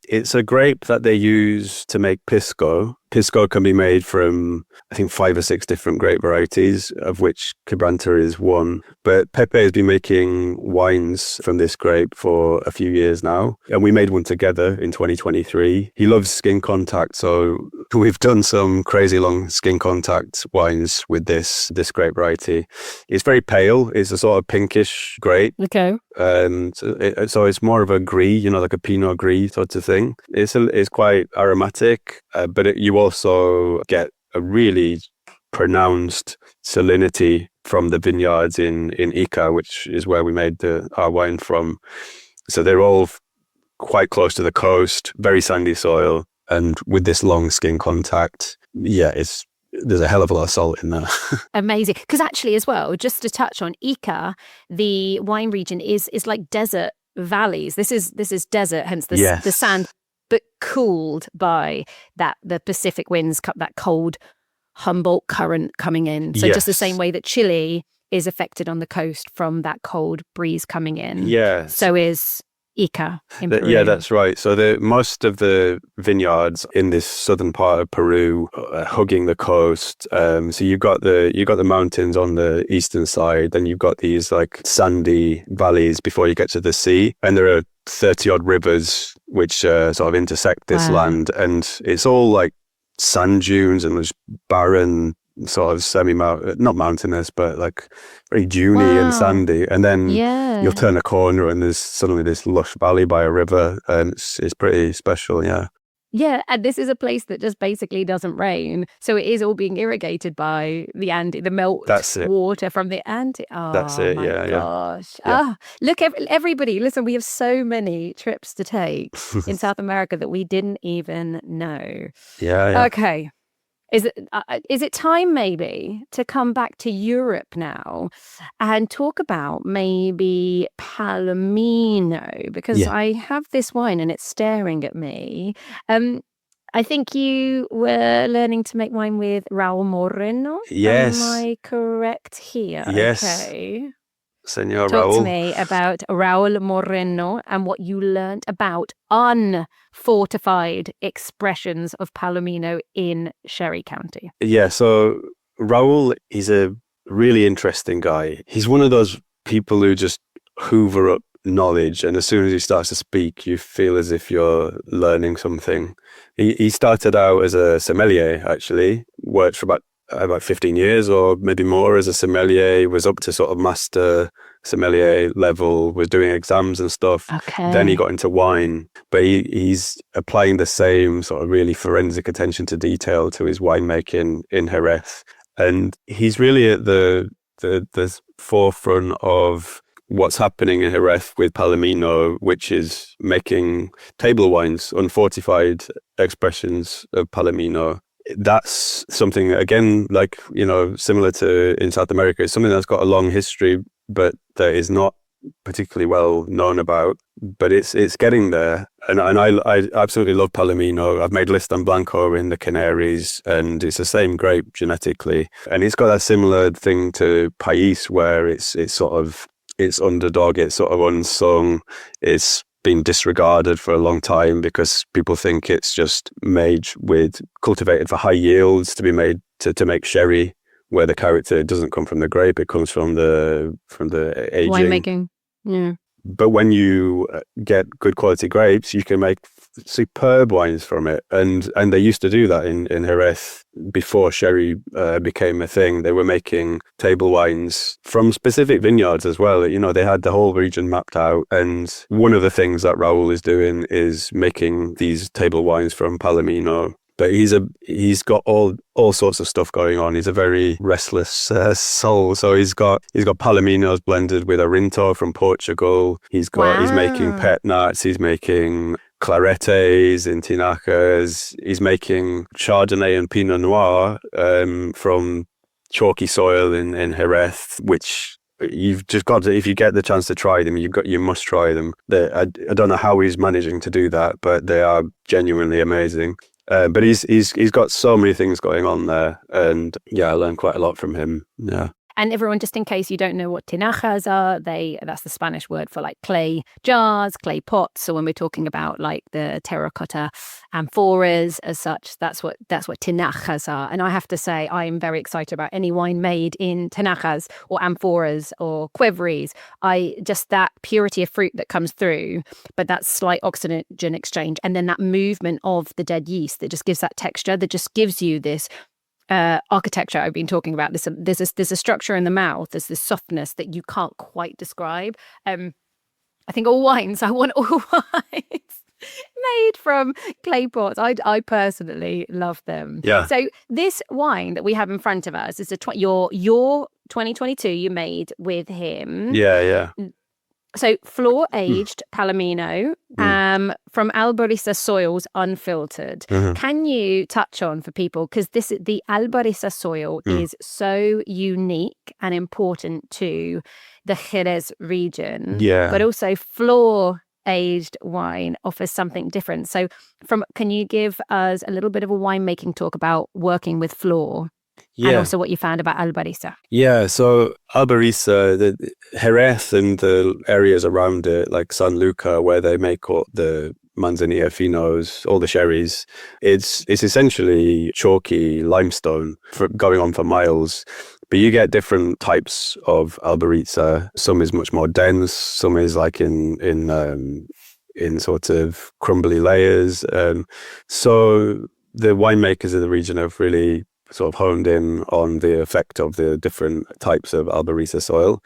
it's a grape that they use to make pisco. Pisco can be made from, I think, 5 or 6 different grape varieties, of which Quebranta is one. But Pepe has been making wines from this grape for a few years now, and we made one together in 2023. He loves skin contact, so we've done some crazy long skin contact wines with this grape variety. It's very pale. It's a sort of pinkish grape. Okay. So it's more of a gris, like a Pinot Gris sort of thing. It's quite aromatic, but you also get a really pronounced salinity from the vineyards in Ica, which is where we made our wine from. So they're all quite close to the coast, very sandy soil, and with this long skin contact, there's a hell of a lot of salt in there. Amazing. Because actually as well, just to touch on Ica, the wine region is like desert valleys. This is desert, hence the sand, but cooled by the Pacific winds, that cold Humboldt current coming in. So just the same way that Chile is affected on the coast from that cold breeze coming in. Yeah. So is Ica in Peru. Yeah, that's right. So most of the vineyards in this southern part of Peru are hugging the coast. So you've got the mountains on the eastern side, then you've got these like sandy valleys before you get to the sea, and there are 30 odd rivers which sort of intersect this land, and it's all like sand dunes and there's barren sort of not mountainous, but like very duney and sandy. And then you'll turn a corner and there's suddenly this lush valley by a river, and it's pretty special. Yeah, and this is a place that just basically doesn't rain, so it is all being irrigated by the water from the Andes. Oh, that's it. My gosh! Look, everybody, listen. We have so many trips to take in South America that we didn't even know. Yeah. Okay. Is it time maybe to come back to Europe now and talk about maybe Palomino? Because Yeah. I have this wine and it's staring at me. I think you were learning to make wine with Raúl Moreno. Yes. Am I correct here? Yes. Okay. Senor Talk to Raúl. me about Raúl Moreno and what you learned about unfortified expressions of Palomino in Sherry County. Yeah, so Raúl, he's a really interesting guy. He's one of those people who just hoover up knowledge, and as soon as he starts to speak, you feel as if you're learning something. He started out as a sommelier, actually, worked for about 15 years or maybe more as a sommelier, was up to sort of master sommelier level, was doing exams and stuff. Okay. Then he got into wine, but he's applying the same sort of really forensic attention to detail to his winemaking in Jerez. And he's really at the forefront of what's happening in Jerez with Palomino, which is making table wines, unfortified expressions of Palomino. That's something, again, like, similar to in South America, it's something that's got a long history, but that is not particularly well known about. But it's getting there. And I absolutely love Palomino. I've made Listán Blanco in the Canaries, and it's the same grape genetically. And it's got that similar thing to País, where it's underdog, it's sort of unsung, it's been disregarded for a long time because people think it's just cultivated for high yields to be made to make sherry, where the character doesn't come from the grape, it comes from the aging. Winemaking, yeah. But when you get good quality grapes, you can make superb wines from it. And they used to do that in Jerez before sherry became a thing. They were making table wines from specific vineyards as well. They had the whole region mapped out. And one of the things that Raúl is doing is making these table wines from Palomino. But he's got all sorts of stuff going on. He's a very restless soul. So he's got Palominos blended with Arinto from Portugal. He's making pet nuts. He's making claretes in tinajas. He's making Chardonnay and Pinot Noir from chalky soil in Jerez, which you've just got to, if you get the chance to try them, you must try them. I don't know how he's managing to do that, but they are genuinely amazing. But he's got so many things going on there, and I learned quite a lot from him. Yeah. And everyone, just in case you don't know what tinajas are, that's the Spanish word for like clay jars, clay pots. So when we're talking about like the terracotta amphoras as such, that's what tinajas are. And I have to say, I'm very excited about any wine made in tinajas or amphoras or quiveries. Just that purity of fruit that comes through, but that slight oxygen exchange, and then that movement of the dead yeast that just gives that texture, that just gives you this architecture I've been talking about. There's a structure in the mouth. There's this softness that you can't quite describe. I think I want all wines made from clay pots. I personally love them. Yeah. So this wine that we have in front of us is your 2022 you made with him. Yeah. So flor-aged Palomino from Albarisa soils, unfiltered. Mm-hmm. Can you touch on for people, because the Albarisa soil is so unique and important to the Jerez region, but also flor-aged wine offers something different. So can you give us a little bit of a winemaking talk about working with flor? Yeah. And also what you found about Albarisa. Yeah, so Albarisa, the Jerez and the areas around it, like San Luca, where they make all the Manzanilla Finos, all the sherries, it's essentially chalky limestone going on for miles. But you get different types of Albarisa. Some is much more dense. Some is like in sort of crumbly layers. So the winemakers of the region have really sort of honed in on the effect of the different types of Albarisa soil.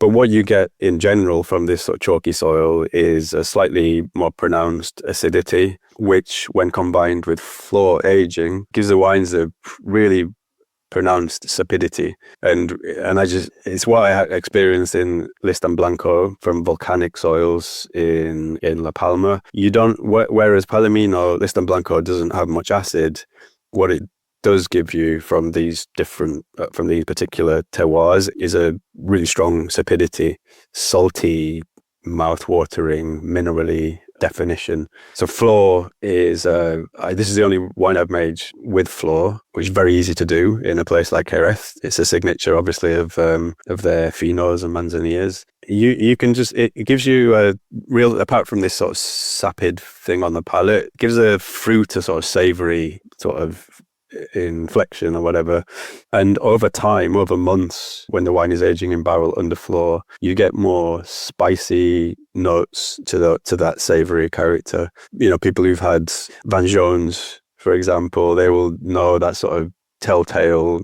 But what you get in general from this sort of chalky soil is a slightly more pronounced acidity, which when combined with flor aging gives the wines a really pronounced sapidity. And it's what I experienced in Listán Blanco from volcanic soils in La Palma. Whereas Palomino, Listán Blanco doesn't have much acid. What it does give you from these particular terroirs is a really strong sapidity, salty, mouth-watering, minerally definition. So flor is, this is the only wine I've made with flor, which is very easy to do in a place like Jerez. It's a signature, obviously, of their finos and manzanillas. You can just, it gives you a real, apart from this sort of sapid thing on the palate, it gives a fruit a sort of savoury sort of inflection or whatever. And over time, over months, when the wine is aging in barrel under flor, you get more spicy notes to that savoury character. You know, people who've had Vin Jaunes, for example, they will know that sort of telltale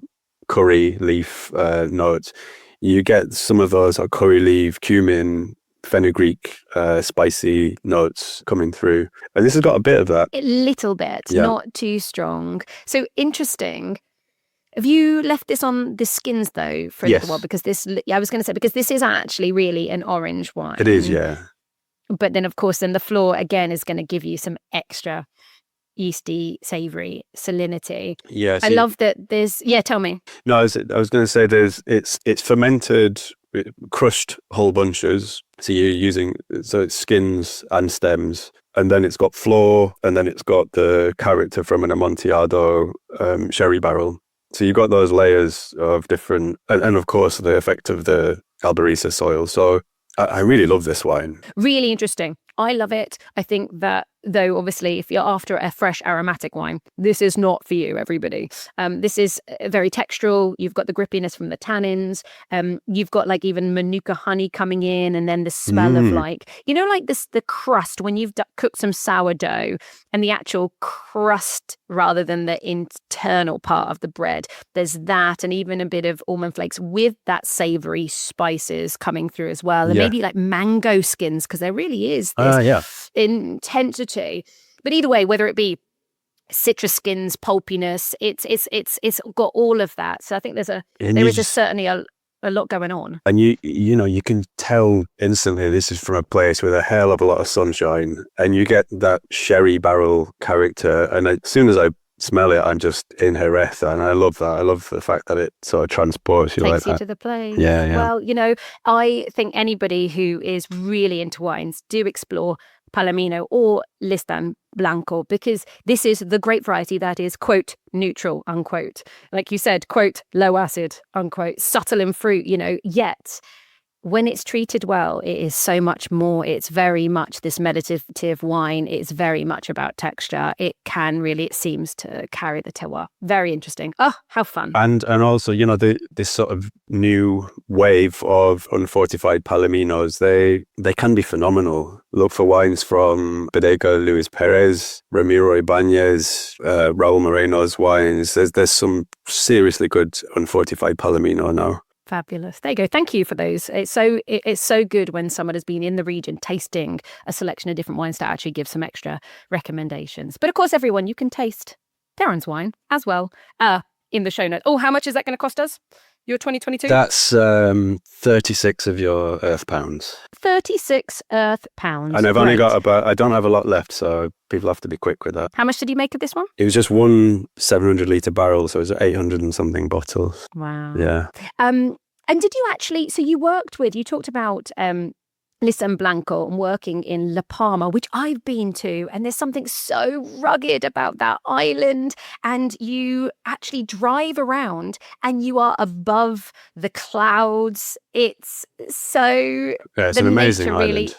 curry leaf notes. You get some of those curry leaf, cumin, fenugreek, spicy notes coming through. And this has got a bit of that. A little bit, not too strong. So interesting. Have you left this on the skins, though, for a little while? Because I was going to say, because this is actually really an orange wine. It is, yeah. But then, of course, then the flor, again, is going to give you some extra yeasty, savoury salinity. Yeah. I love that there's... Yeah, tell me. No, I was going to say it's fermented, crushed whole bunches. So you're using, it's skins and stems. And then it's got flor, and then it's got the character from an Amontillado sherry barrel. So you've got those layers of different, and of course the effect of the Albariza soil. So I really love this wine. Really interesting. I love it. I think that, though, obviously, if you're after a fresh aromatic wine, this is not for you, everybody. This is very textural. You've got the grippiness from the tannins. You've got like even Manuka honey coming in, and then the smell of like, you know, like this, the crust when you've cooked some sourdough and the actual crust rather than the internal part of the bread. There's that, and even a bit of almond flakes with that savory spices coming through as well. And maybe like mango skins, because there really is this intensity. But either way, whether it be citrus skins, pulpiness, it's got all of that. So I think there is certainly a lot going on. And you can tell instantly this is from a place with a hell of a lot of sunshine, and you get that sherry barrel character. And as soon as I smell it, I'm just in Jerez, and I love that. I love the fact that it sort of transports you takes like you to the place. Yeah. Well, I think anybody who is really into wines, do explore Palomino or Listán Blanco, because this is the great variety that is, quote, neutral, unquote. Like you said, quote, low acid, unquote, subtle in fruit, yet when it's treated well, it is so much more. It's very much this meditative wine. It's very much about texture. It seems to carry the terroir. Very interesting. Oh, how fun. And also, this sort of new wave of unfortified Palominos, they can be phenomenal. Look for wines from Bodega Luis Pérez, Ramiro Ibáñez, Raúl Moreno's wines. There's some seriously good unfortified Palomino now. Fabulous. There you go. Thank you for those. It's so good when someone has been in the region tasting a selection of different wines to actually give some extra recommendations. But of course, everyone, you can taste Darren's wine as well in the show notes. Oh, how much is that going to cost us? Your 2022? That's 36 of your earth pounds. 36 earth pounds. And I've only got I don't have a lot left, so people have to be quick with that. How much did you make of this one? It was just one 700-litre barrel, so it was 800 and something bottles. Wow. Yeah. And did you actually, so you talked about Listán Blanco and working in La Palma, which I've been to, and there's something so rugged about that island, and you actually drive around and you are above the clouds. It's so... Yeah, it's an amazing island.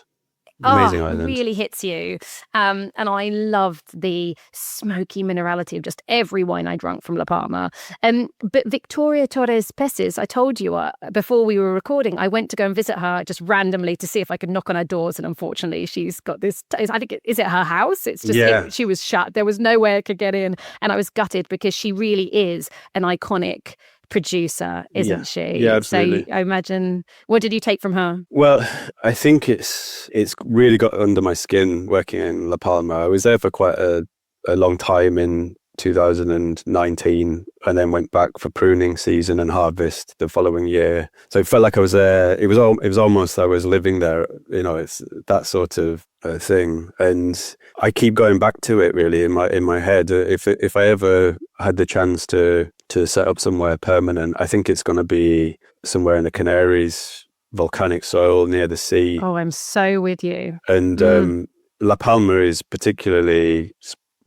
Amazing island. Really hits you. And I loved the smoky minerality of just every wine I drank from La Palma. But Victoria Torres Pecis, I told you before we were recording, I went to go and visit her just randomly to see if I could knock on her doors. And unfortunately, she's got this, I think, is it her house? It's just, she was shut. There was no way I could get in. And I was gutted because she really is an iconic producer, isn't she? Yeah, absolutely. So I imagine, what did you take from her? Well, I think it's really got under my skin working in La Palma. I was there for quite a long time in 2019, and then went back for pruning season and harvest the following year. So it felt like I was there. It was almost I was living there. It's that sort of thing, and I keep going back to it really in my head. If I ever had the chance to set up somewhere permanent, I think it's going to be somewhere in the Canaries, volcanic soil near the sea. Oh, I'm so with you. And La Palma is particularly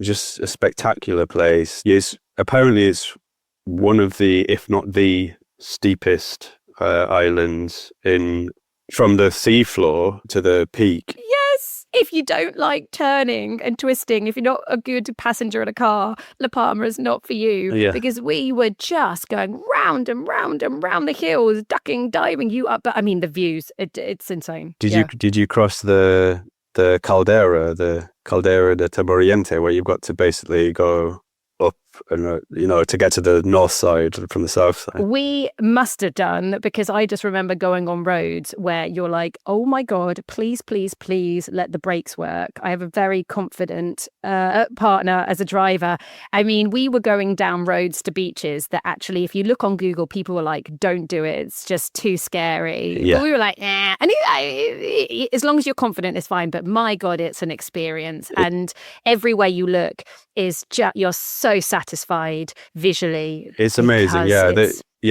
just a spectacular place. Yes, apparently it's one of the, if not the steepest islands from the seafloor to the peak. Yes. If you don't like turning and twisting, if you're not a good passenger in a car, La Palma is not for you. Yeah. Because we were just going round and round and round the hills, ducking, diving you up. But I mean, the views, it's insane. Did you cross the caldera de Taboriente, where you've got to basically go up and to get to the north side from the south side? We must have done, because I just remember going on roads where you're like, oh my God, please, please, please let the brakes work. I have a very confident partner as a driver. I mean, we were going down roads to beaches that actually, if you look on Google, people were like, don't do it. It's just too scary. Yeah. But we were like, eh. And as long as you're confident, it's fine. But my God, it's an experience. And everywhere you look is just, you're so satisfied visually. It's amazing. Yeah.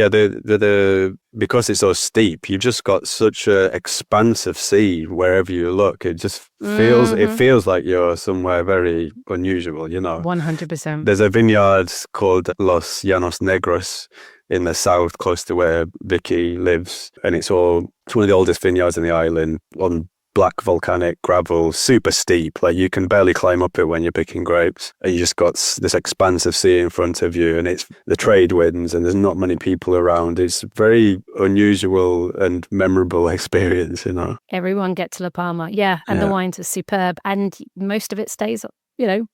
The because it's so steep, you've just got such an expansive sea wherever you look. It just feels like you're somewhere very unusual, 100%. There's a vineyard called Los Llanos Negros in the south, close to where Vicky lives, and it's one of the oldest vineyards in the island, on black volcanic gravel, super steep. Like you can barely climb up it when you're picking grapes, and you just got this expansive sea in front of you, and it's the trade winds, and there's not many people around. It's a very unusual and memorable experience, Everyone get to La Palma, and the wines are superb, and most of it stays,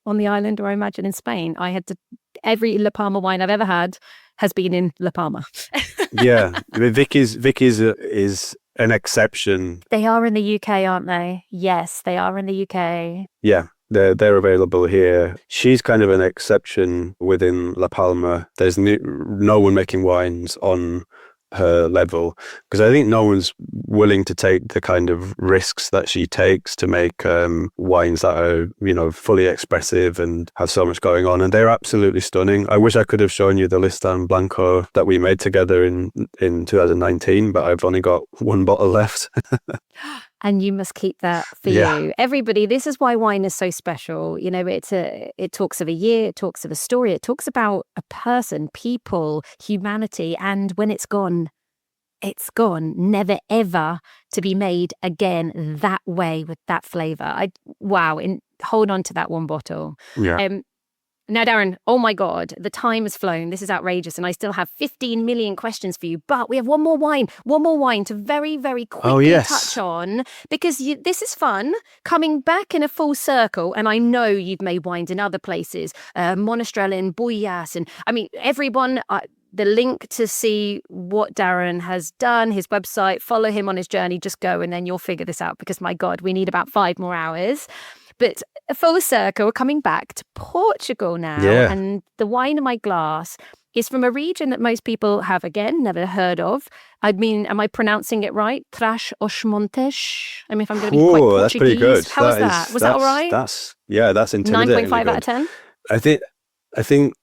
on the island, or I imagine in Spain. Every La Palma wine I've ever had has been in La Palma. Yeah, Vicky's is an exception. They are in the UK, aren't they? Yes, they are in the UK. Yeah, they're available here. She's kind of an exception within La Palma. There's no one making wines on her level, because I think no one's willing to take the kind of risks that she takes to make wines that are fully expressive and have so much going on, and they're absolutely stunning. I wish I could have shown you the Listán Blanco that we made together in 2019, but I've only got one bottle left. And you must keep that for you. Everybody, this is why wine is so special. It talks of a year, it talks of a story, it talks about a person, people, humanity. And when it's gone, never ever to be made again that way with that flavour. Hold on to that one bottle. Yeah. Now, Darren, oh my God, the time has flown. This is outrageous. And I still have 15 million questions for you. But we have one more wine to very, very quickly touch on. Because this is fun, coming back in a full circle. And I know you've made wines in other places, Monastrell, Boyas. And I mean, everyone... the link to see what Darren has done, his website, follow him on his journey, just go and then you'll figure this out, because my God, we need about 5 more hours. But a full circle, we're coming back to Portugal now. Yeah. And the wine in my glass is from a region that most people have, again, never heard of. I mean, am I pronouncing it right? Trás-os-Montes? I mean, if I'm going to be quite Portuguese. That's pretty good. How was that? Was that all right? That's intimidating. 9.5 out of 10? I think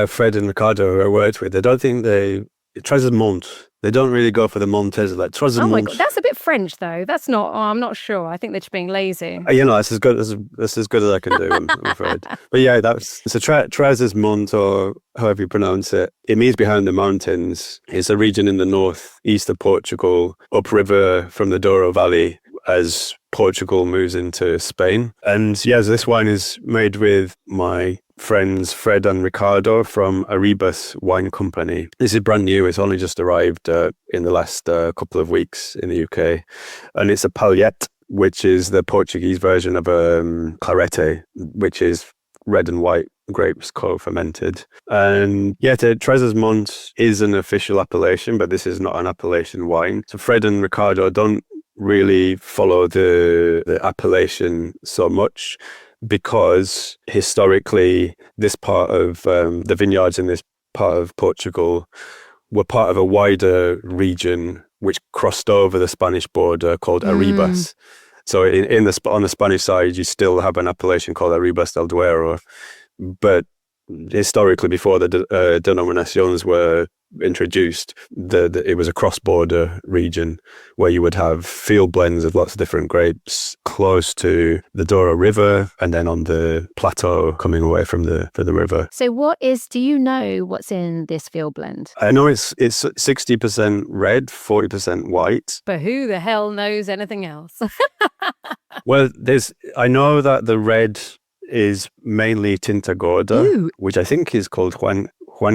Fred and Ricardo, who I worked with, I don't think Trás-os-Montes. They don't really go for the Montes, like Trás-os-Montes. Oh my God, that's a bit French though. That's not. I'm not sure. I think they're just being lazy. That's as good as I can do. I'm afraid. But yeah, so Trás-os-Montes, or however you pronounce it. It means behind the mountains. It's a region in the northeast of Portugal, upriver from the Douro Valley, as Portugal moves into Spain. And so this wine is made with my friends Fred and Ricardo from Arribas Wine Company. This is brand new. It's only just arrived in the last couple of weeks in the UK. And it's a Palhette, which is the Portuguese version of a Clarete, which is red and white grapes co-fermented. And the Trás-os-Montes is an official appellation, but this is not an appellation wine. So Fred and Ricardo don't really follow the appellation so much. because historically this part of the vineyards in this part of Portugal were part of a wider region which crossed over the Spanish border called Arribas. So on the Spanish side, you still have an appellation called Arribas del Duero, but historically, before the denominations were introduced, it was a cross-border region where you would have field blends of lots of different grapes close to the Douro River and then on the plateau coming away from the river. So do you know what's in this field blend? I know it's 60% red, 40% white. But who the hell knows anything else? Well, I know that the red is mainly Tinta Gorda, which I think is called Juan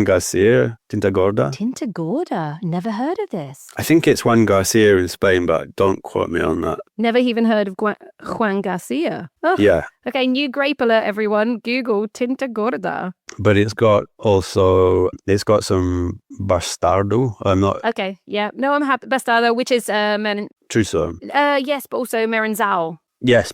García Tinta Gorda. Tinta Gorda. Never heard of this. I think it's Juan García in Spain, but don't quote me on that. Never even heard of Juan García. Oh. Yeah. Okay, new grape alert, everyone. Google Tinta Gorda. But it's got some Bastardo. I'm not... Okay, yeah. No, I'm happy. Bastardo, which is... Trousseau. Yes, but also Meranzao. Yes,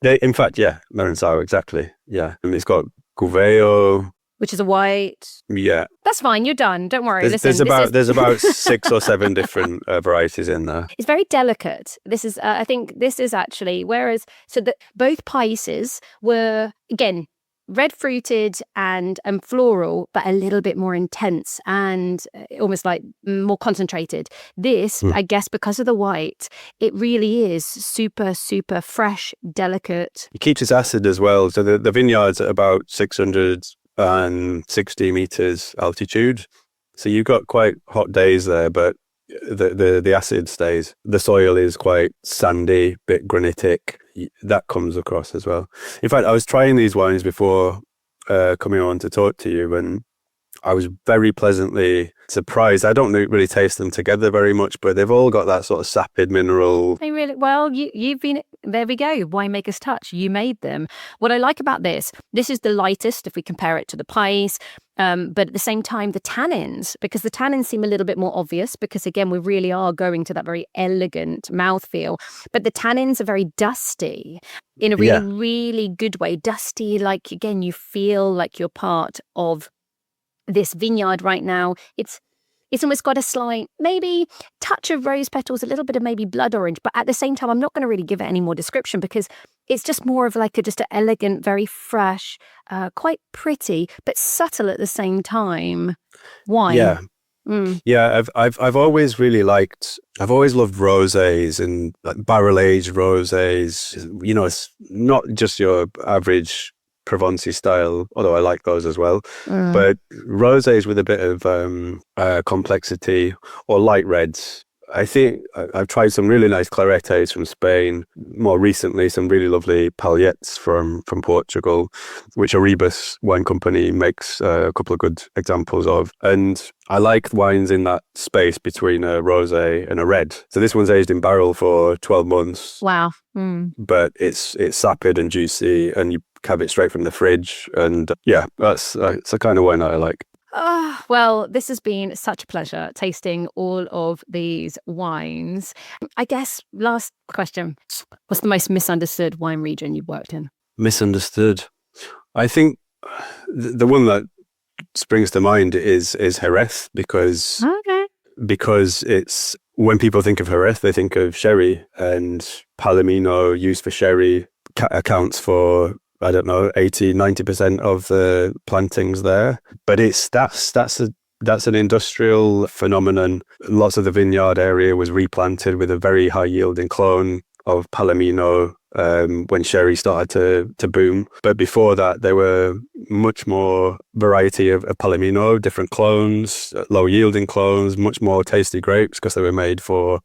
in fact, yeah, Meranzao, exactly. Yeah. And it's got Cuveo, which is a white. Yeah. That's fine. You're done. Don't worry. There's about 6 or 7 different varieties in there. It's very delicate. This is, I think this is actually, both Países were, again, red fruited and floral, but a little bit more intense and almost like more concentrated. This, I guess, because of the white, it really is super, super fresh, delicate. It keeps its acid as well. So the vineyard's at about 660 meters altitude. So you've got quite hot days there, but the acid stays. The soil is quite sandy, bit granitic. That comes across as well. In fact, I was trying these wines before coming on to talk to you, and I was very pleasantly surprised. I don't really taste them together very much, but they've all got that sort of sapid mineral. They really, well, you've been, there we go, winemaker's touch. You made them. What I like about this is the lightest if we compare it to the País, but at the same time, the tannins, because the tannins seem a little bit more obvious because, again, we really are going to that very elegant mouthfeel. But the tannins are very dusty in a really, really good way. Dusty, like, again, you feel like you're part of this vineyard right now. It's almost got a slight maybe touch of rose petals, a little bit of maybe blood orange, but at the same time I'm not going to really give it any more description because it's just more of like just an elegant, very fresh, quite pretty but subtle at the same time wine. Yeah, I've always really loved rosés and like barrel-aged rosés. You know, it's not just your average Provence style, although I like those as well. But rosés with a bit of complexity, or light reds. I think I've tried some really nice claretes from Spain. More recently, some really lovely paliettes from Portugal, which Arribas Wine Company makes a couple of good examples of. And I like wines in that space between a rosé and a red. So this one's aged in barrel for 12 months. Wow. But it's sapid and juicy, and you have it straight from the fridge. And it's the kind of wine that I like. Well, this has been such a pleasure tasting all of these wines. I guess, last question, what's the most misunderstood wine region you've worked in? Misunderstood? I think the one that springs to mind is Jerez, because it's, when people think of Jerez, they think of sherry, and Palomino used for sherry accounts for, I don't know, 80-90% of the plantings there. But that's an industrial phenomenon. Lots of the vineyard area was replanted with a very high yielding clone of Palomino when sherry started to boom. But before that, there were much more variety of Palomino, different clones, low yielding clones, much more tasty grapes because they were made for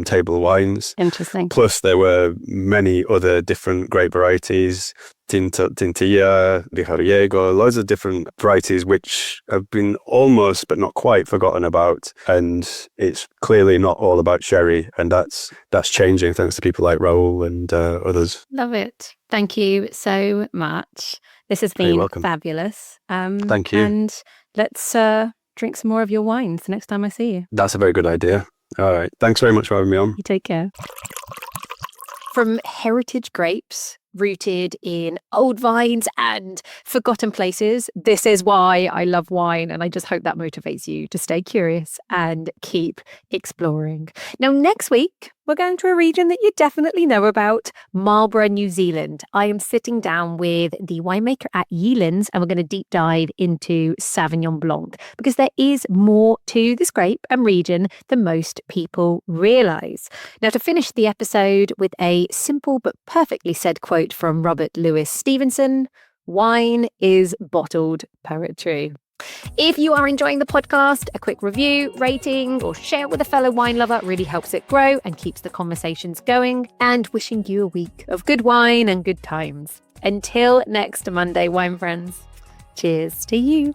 table wines. Interesting. Plus, there were many other different grape varieties. Tintilla, Vijariego, loads of different varieties which have been almost but not quite forgotten about, and it's clearly not all about sherry, and that's changing thanks to people like Raúl and others. Love it. Thank you so much. This has been fabulous. Thank you. And let's drink some more of your wines next time I see you. That's a very good idea. All right. Thanks very much for having me on. You take care. From heritage grapes rooted in old vines and forgotten places. This is why I love wine, and I just hope that motivates you to stay curious and keep exploring. Now, next week, we're going to a region that you definitely know about, Marlborough, New Zealand. I am sitting down with the winemaker at Yealands, and we're going to deep dive into Sauvignon Blanc, because there is more to this grape and region than most people realise. Now, to finish the episode with a simple but perfectly said quote from Robert Louis Stevenson, wine is bottled poetry. If you are enjoying the podcast, a quick review, rating, or share with a fellow wine lover really helps it grow and keeps the conversations going. And wishing you a week of good wine and good times. Until next Monday, wine friends. Cheers to you.